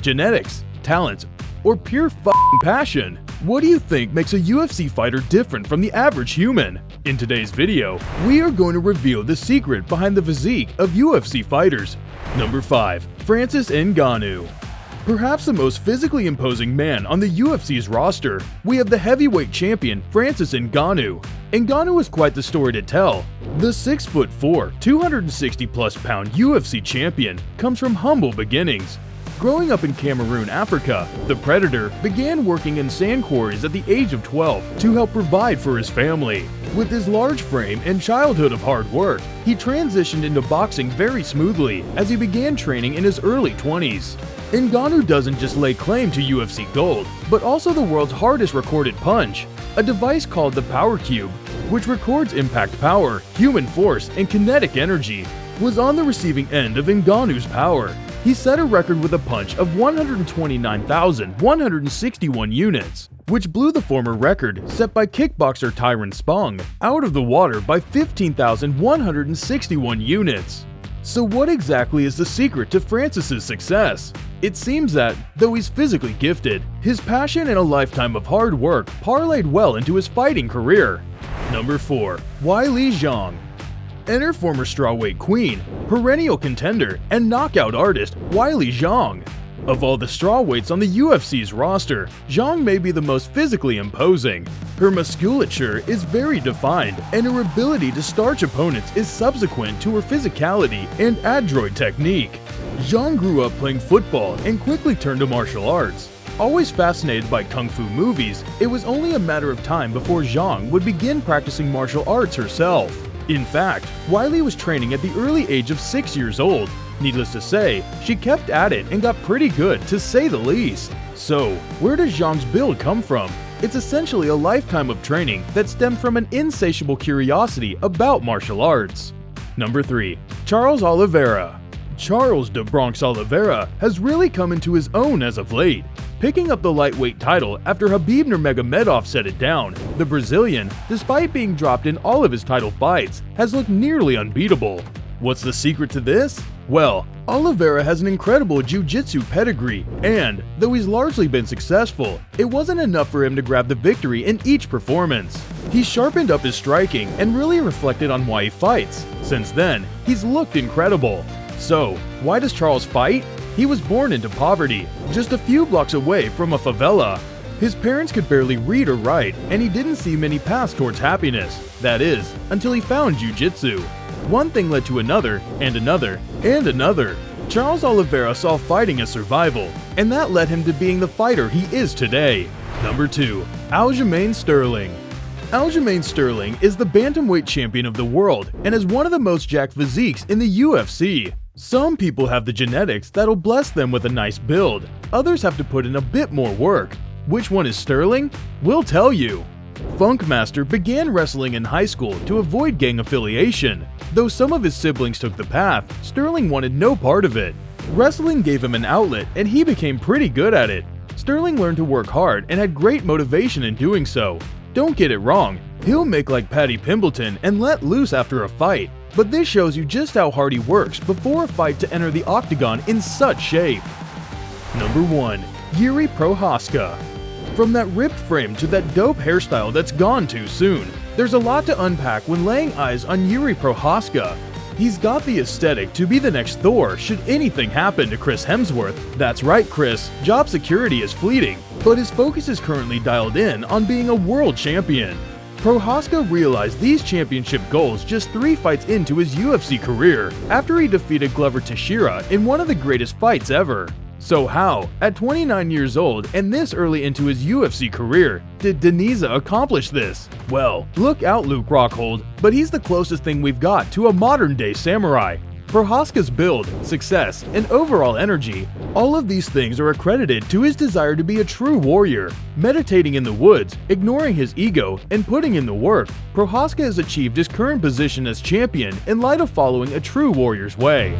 genetics, talent, or pure f***ing passion? What do you think makes a UFC fighter different from the average human? In today's video, we are going to reveal the secret behind the physique of UFC fighters. Number 5. Francis Ngannou. Perhaps the most physically imposing man on the UFC's roster, we have the heavyweight champion Francis Ngannou. Ngannou is quite the story to tell. The 6'4", 260+ pound UFC champion comes from humble beginnings. Growing up in Cameroon, Africa, the Predator began working in sand quarries at the age of 12 to help provide for his family. With his large frame and childhood of hard work, he transitioned into boxing very smoothly as he began training in his early 20s. Ngannou doesn't just lay claim to UFC gold, but also the world's hardest recorded punch, a device called the Power Cube, which records impact power, human force, and kinetic energy, was on the receiving end of Ngannou's power. He set a record with a punch of 129,161 units, which blew the former record set by kickboxer Tyron Spong out of the water by 15,161 units. So what exactly is the secret to Francis's success? It seems that, though he's physically gifted, his passion and a lifetime of hard work parlayed well into his fighting career. Number 4. Wai Lijang. Enter former strawweight queen, perennial contender, and knockout artist Wai Lijang. Of all the strawweights on the UFC's roster, Zhang may be the most physically imposing. Her musculature is very defined, and her ability to starch opponents is subsequent to her physicality and adroit technique. Zhang grew up playing football and quickly turned to martial arts. Always fascinated by kung fu movies, it was only a matter of time before Zhang would begin practicing martial arts herself. In fact, Wai Li was training at the early age of 6 years old. Needless to say, she kept at it and got pretty good, to say the least. So, where does Zhang's build come from? It's essentially a lifetime of training that stemmed from an insatiable curiosity about martial arts. Number 3. Charles Oliveira. Charles de Bronx Oliveira has really come into his own as of late, picking up the lightweight title after Khabib Nurmagomedov set it down. The Brazilian, despite being dropped in all of his title fights, has looked nearly unbeatable. What's the secret to this? Well, Oliveira has an incredible jiu-jitsu pedigree, and, though he's largely been successful, it wasn't enough for him to grab the victory in each performance. He sharpened up his striking and really reflected on why he fights. Since then, he's looked incredible. So, why does Charles fight? He was born into poverty, just a few blocks away from a favela. His parents could barely read or write, and he didn't see many paths towards happiness. That is, until he found jiu-jitsu. One thing led to another, and another, and another. Charles Oliveira saw fighting as survival, and that led him to being the fighter he is today. Number 2. Aljamain Sterling. Aljamain Sterling is the bantamweight champion of the world and is one of the most jacked physiques in the UFC. Some people have the genetics that'll bless them with a nice build. Others have to put in a bit more work. Which one is Sterling? We'll tell you. Funkmaster began wrestling in high school to avoid gang affiliation. Though some of his siblings took the path, Sterling wanted no part of it. Wrestling gave him an outlet and he became pretty good at it. Sterling learned to work hard and had great motivation in doing so. Don't get it wrong, he'll make like Paddy Pimbleton and let loose after a fight. But this shows you just how hard he works before a fight to enter the octagon in such shape. Number 1. Yuri Prohaska. From that ripped frame to that dope hairstyle that's gone too soon, there's a lot to unpack when laying eyes on Yuri Prohaska. He's got the aesthetic to be the next Thor should anything happen to Chris Hemsworth. That's right, Chris, job security is fleeting, but his focus is currently dialed in on being a world champion. Prohaska realized these championship goals just 3 fights into his UFC career, after he defeated Glover Teixeira in one of the greatest fights ever. So how, at 29 years old and this early into his UFC career, did Deniza accomplish this? Well, look out, Luke Rockhold, but he's the closest thing we've got to a modern-day samurai. Prohaska's build, success, and overall energy, all of these things are accredited to his desire to be a true warrior. Meditating in the woods, ignoring his ego, and putting in the work, Prohaska has achieved his current position as champion in light of following a true warrior's way.